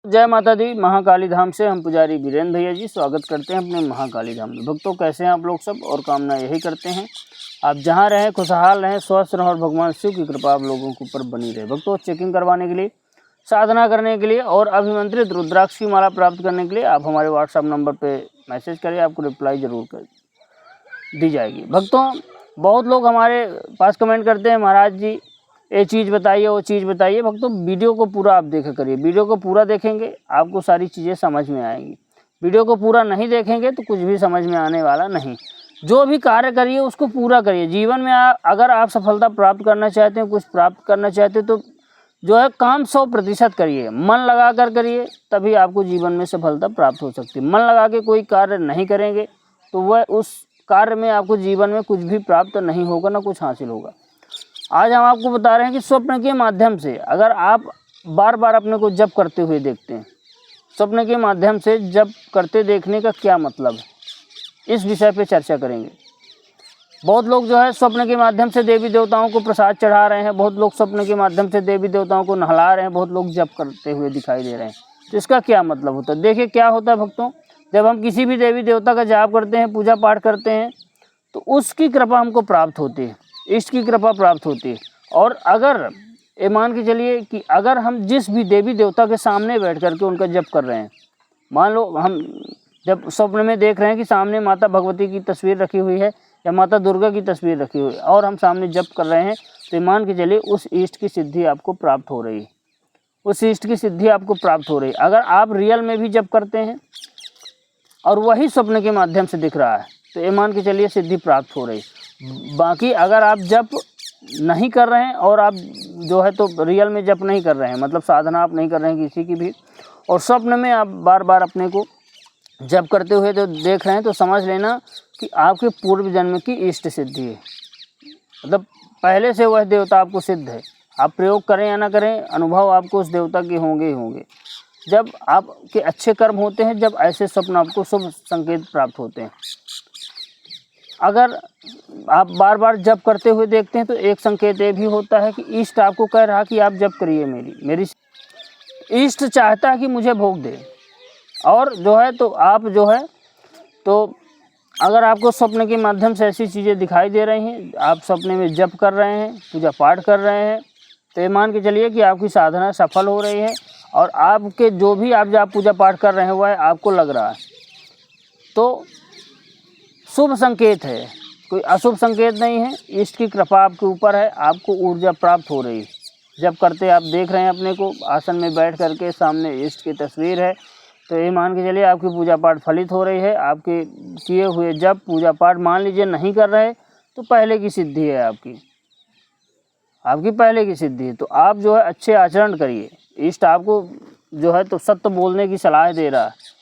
जय माता दी। महाकाली धाम से हम पुजारी वीरेंद्र भैया जी स्वागत करते हैं अपने महाकाली धाम में। भक्तों, कैसे हैं आप लोग सब? और कामना यही करते हैं आप जहां रहें खुशहाल रहें, स्वस्थ रहें और भगवान शिव की कृपा आप लोगों के ऊपर बनी रहे। भक्तों, चेकिंग करवाने के लिए, साधना करने के लिए और अभिमंत्रित रुद्राक्ष की माला प्राप्त करने के लिए आप हमारे व्हाट्सएप नंबर पर मैसेज करें, आपको रिप्लाई जरूर कर दी जाएगी। भक्तों, बहुत लोग हमारे पास कमेंट करते हैं, महाराज जी ये चीज़ बताइए, वो चीज़ बताइए। भक्तों, वीडियो को पूरा आप देखा करिए। वीडियो को पूरा देखेंगे आपको सारी चीज़ें समझ में आएंगी। वीडियो को पूरा नहीं देखेंगे तो कुछ भी समझ में आने वाला नहीं। जो भी कार्य करिए उसको पूरा करिए। जीवन में अगर आप सफलता प्राप्त करना चाहते हैं, कुछ प्राप्त करना चाहते हैं, तो जो है काम 100% करिए, मन लगा कर करिए, तभी आपको जीवन में सफलता प्राप्त हो सकती है। मन लगा के कोई कार्य नहीं करेंगे तो वह उस कार्य में आपको जीवन में कुछ भी प्राप्त नहीं होगा, ना कुछ हासिल होगा। आज हम आपको बता रहे हैं कि स्वप्न के माध्यम से अगर आप बार बार अपने को जप करते हुए देखते हैं, स्वप्न के माध्यम से जप करते देखने का क्या मतलब है, इस विषय पे चर्चा करेंगे। बहुत लोग जो है स्वप्न के माध्यम से देवी देवताओं को प्रसाद चढ़ा रहे हैं, बहुत लोग स्वप्न के माध्यम से देवी देवताओं को नहला रहे हैं, बहुत लोग जप करते हुए दिखाई दे रहे हैं। तो इसका क्या मतलब होता है? देखिए क्या होता है भक्तों, जब हम किसी भी देवी देवता का जाप करते हैं, पूजा पाठ करते हैं, तो उसकी कृपा हमको प्राप्त होती है, इष्ट की कृपा प्राप्त होती है। और अगर ये मान के चलिए कि अगर हम जिस भी देवी देवता के सामने बैठ करके उनका जप कर रहे हैं, मान लो हम जब स्वप्न में देख रहे हैं कि सामने माता भगवती की तस्वीर रखी हुई है या माता दुर्गा की तस्वीर रखी हुई है और हम सामने जप कर रहे हैं, तो मान के चलिए उस इष्ट की सिद्धि आपको प्राप्त हो रही है, उस इष्ट की सिद्धि आपको प्राप्त हो रही है। अगर आप रियल में भी जप करते हैं और वही स्वप्न के माध्यम से दिख रहा है, तो ये मान के चलिए सिद्धि प्राप्त हो रही है। बाकी अगर आप जप नहीं कर रहे हैं और आप जो है तो रियल में जप नहीं कर रहे हैं, मतलब साधना आप नहीं कर रहे हैं किसी की भी, और स्वप्न में आप बार बार अपने को जप करते हुए जो देख रहे हैं, तो समझ लेना कि आपके पूर्व जन्म की इष्ट सिद्धि है। मतलब पहले से वह देवता आपको सिद्ध है। आप प्रयोग करें या ना करें, अनुभव आपको उस देवता के होंगे ही होंगे। जब आपके अच्छे कर्म होते हैं, जब ऐसे स्वप्न आपको शुभ संकेत प्राप्त होते हैं। अगर आप बार बार जप करते हुए देखते हैं तो एक संकेत ये भी होता है कि इष्ट आपको कह रहा कि आप जप करिए, मेरी इष्ट चाहता है कि मुझे भोग दे। और जो है तो आप जो है तो अगर आपको स्वप्न के माध्यम से ऐसी चीज़ें दिखाई दे रही हैं, आप सपने में जप कर रहे हैं, पूजा पाठ कर रहे हैं, तो ये मान के चलिए कि आपकी साधना सफल हो रही है और आपके जो भी आप पूजा पाठ कर रहे हैं वह आपको लग रहा है, तो शुभ संकेत है, कोई अशुभ संकेत नहीं है। इष्ट की कृपा आपके ऊपर है, आपको ऊर्जा प्राप्त हो रही है। जब करते आप देख रहे हैं अपने को आसन में बैठ करके, सामने इष्ट की तस्वीर है, तो ये मान के चलिए आपकी पूजा पाठ फलित हो रही है। आपके किए हुए जब पूजा पाठ मान लीजिए नहीं कर रहे तो पहले की सिद्धि है, आपकी पहले की सिद्धि है। तो आप जो है अच्छे आचरण करिए। इष्ट आपको जो है तो सत्य बोलने की सलाह दे रहा है।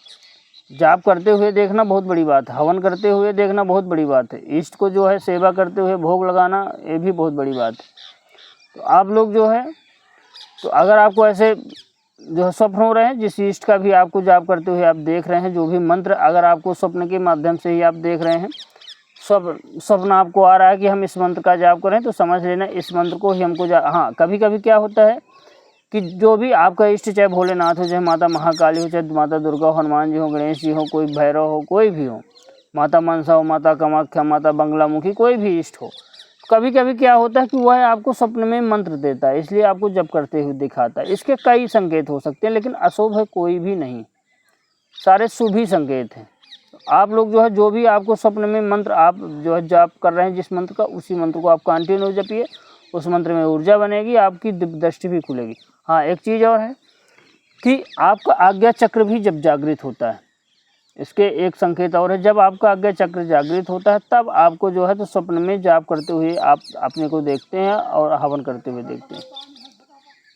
जाप करते हुए देखना बहुत बड़ी बात है, हवन करते हुए देखना बहुत बड़ी बात है, इष्ट को जो है सेवा करते हुए भोग लगाना ये भी बहुत बड़ी बात है। तो आप लोग जो है तो अगर आपको ऐसे जो है स्वप्न हो रहे हैं, जिस इष्ट का भी आपको जाप करते हुए आप देख रहे हैं, जो भी मंत्र अगर आपको स्वप्न के माध्यम से ही आप देख रहे हैं, स्वप्न आपको आ रहा है कि हम इस मंत्र का जाप करें, तो समझ लेना इस मंत्र को ही हमको हाँ, कभी कभी क्या होता है कि जो भी आपका इष्ट, चाहे भोलेनाथ हो, चाहे माता महाकाली हो, चाहे माता दुर्गा हो, हनुमान जी हो, गणेश जी हो, कोई भैरव हो, कोई भी हो, माता मनसा हो, माता कामाख्या, माता बंगलामुखी, कोई भी इष्ट हो, कभी कभी क्या होता है कि वह आपको स्वप्न में मंत्र देता है, इसलिए आपको जप करते हुए दिखाता है। इसके कई संकेत हो सकते हैं, लेकिन अशुभ है कोई भी नहीं, सारे शुभ ही संकेत हैं। आप लोग जो है जो भी आपको स्वप्न में मंत्र आप जो है जाप कर रहे हैं जिस मंत्र का, उसी मंत्र को आप कंटिन्यू जपिए, उस मंत्र में ऊर्जा बनेगी, आपकी दिव्य दृष्टि भी खुलेगी। हाँ, एक चीज़ और है कि आपका आज्ञा चक्र भी जब जागृत होता है, इसके एक संकेत और है, जब आपका आज्ञा चक्र जागृत होता है तब आपको जो है तो स्वप्न में जाप करते हुए आप अपने को देखते हैं और हवन करते हुए देखते हैं,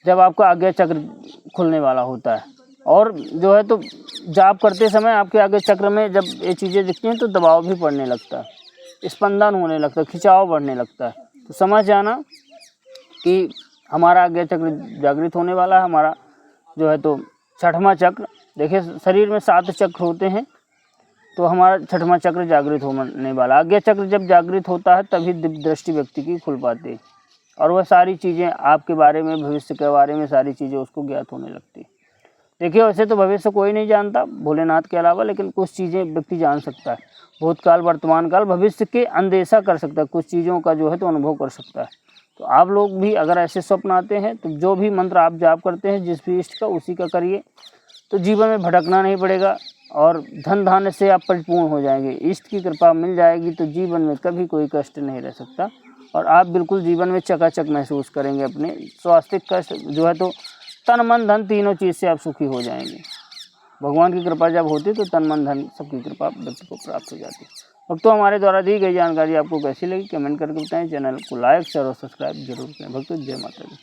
जब आपका आज्ञा चक्र खुलने वाला होता है। और जो है तो जाप करते समय आपके आज्ञा चक्र में जब ये चीज़ें दिखती हैं तो दबाव भी पड़ने लगता है, स्पंदन होने लगता है, खिंचाव बढ़ने लगता है। तो समझ जाना कि हमारा आज्ञा चक्र जागृत होने वाला है। हमारा जो है तो 6वां चक्र, देखिए शरीर में 7 चक्र होते हैं, तो हमारा 6वां चक्र जागृत होने वाला। आज्ञा चक्र जब जागृत होता है तभी दिव्य दृष्टि व्यक्ति की खुल पाती है और वह सारी चीज़ें आपके बारे में, भविष्य के बारे में सारी चीज़ें उसको ज्ञात होने लगती है। देखिए वैसे तो भविष्य कोई नहीं जानता भोलेनाथ के अलावा, लेकिन कुछ चीज़ें व्यक्ति जान सकता है। भूतकाल, वर्तमान काल, भविष्य के अंदेशा कर सकता है, कुछ चीज़ों का जो है तो अनुभव कर सकता है। तो आप लोग भी अगर ऐसे स्वप्न आते हैं तो जो भी मंत्र आप जाप करते हैं जिस भी इष्ट का, उसी का करिए, तो जीवन में भटकना नहीं पड़ेगा और धन धान्य से आप परिपूर्ण हो जाएंगे। इष्ट की कृपा मिल जाएगी तो जीवन में कभी कोई कष्ट नहीं रह सकता और आप बिल्कुल जीवन में चकाचक महसूस करेंगे। अपने स्वास्थ्य कष्ट जो है तो तन मन धन तीनों चीज़ से आप सुखी हो जाएंगे। भगवान की कृपा जब होती है तो तन मन धन सबकी कृपा व्यक्ति को प्राप्त हो जाती है। भक्तों, हमारे द्वारा दी गई जानकारी आपको कैसी लगी कमेंट करके बताएं। चैनल को लाइक शेयर और सब्सक्राइब जरूर करें। भक्तों, जय माता दी।